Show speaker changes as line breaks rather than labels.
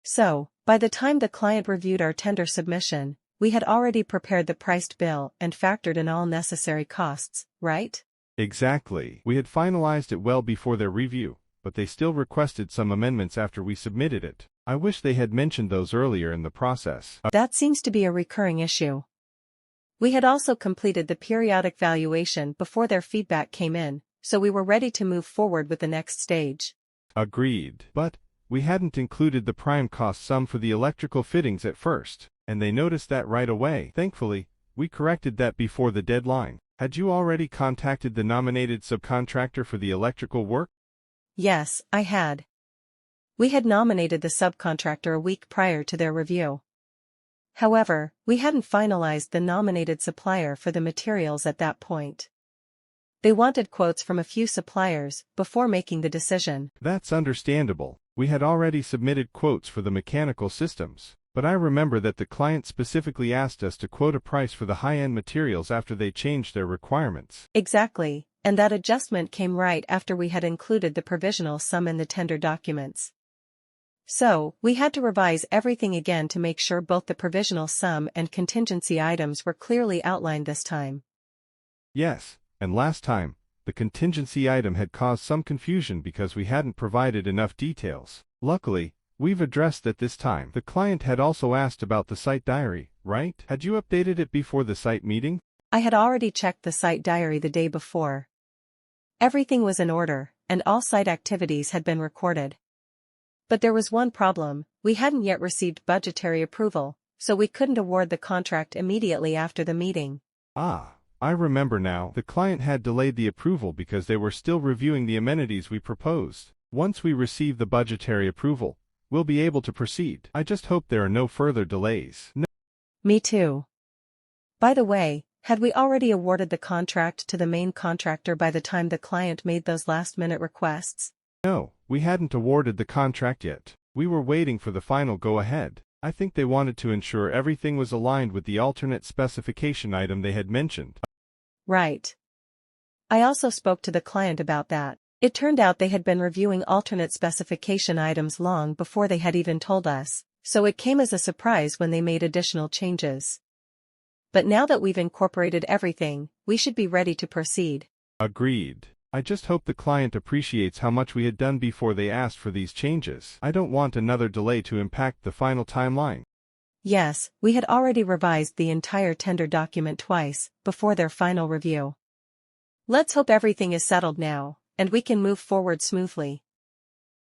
So, by the time the client reviewed our tender submission, we had already prepared the priced bill and factored in all necessary costs, right?
Exactly. We had finalized it well before their review, but they still requested some amendments after we submitted it. I wish they had mentioned those earlier in the process.
That seems to be a recurring issue. We had also completed the periodic valuation before their feedback came in, so we were ready to move forward with the next stage.
Agreed. But we hadn't included the prime cost sum for the electrical fittings at first, and they noticed that right away. Thankfully, we corrected that before the deadline. Had you already contacted the nominated subcontractor for the electrical work?
Yes, I had. We had nominated the subcontractor a week prior to their review. However, we hadn't finalized the nominated supplier for the materials at that point. They wanted quotes from a few suppliers before making the decision.
That's understandable. We had already submitted quotes for the mechanical systems, but I remember that the client specifically asked us to quote a price for the high-end materials after they changed their requirements.
Exactly, and that adjustment came right after we had included the provisional sum in the tender documents. So, we had to revise everything again to make sure both the provisional sum and contingency items were clearly outlined this time.
Yes, and last time, the contingency item had caused some confusion because we hadn't provided enough details. Luckily, we've addressed that this time. The client had also asked about the site diary, right? Had you updated it before the site meeting?
I had already checked the site diary the day before. Everything was in order, and all site activities had been recorded. But there was one problem: we hadn't yet received budgetary approval, so we couldn't award the contract immediately after the meeting.
Ah, I remember now. The client had delayed the approval because they were still reviewing the amenities we proposed. Once we receive the budgetary approval, we'll be able to proceed. I just hope there are no further delays.
Me too. By the way, had we already awarded the contract to the main contractor by the time the client made those last-minute requests?
No, we hadn't awarded the contract yet. We were waiting for the final go-ahead. I think they wanted to ensure everything was aligned with the alternate specification item they had mentioned.
Right. I also spoke to the client about that. It turned out they had been reviewing alternate specification items long before they had even told us, so it came as a surprise when they made additional changes. But now that we've incorporated everything, we should be ready to proceed.
Agreed. I just hope the client appreciates how much we had done before they asked for these changes. I don't want another delay to impact the final timeline.
Yes, we had already revised the entire tender document twice, before their final review. Let's hope everything is settled now, and we can move forward smoothly.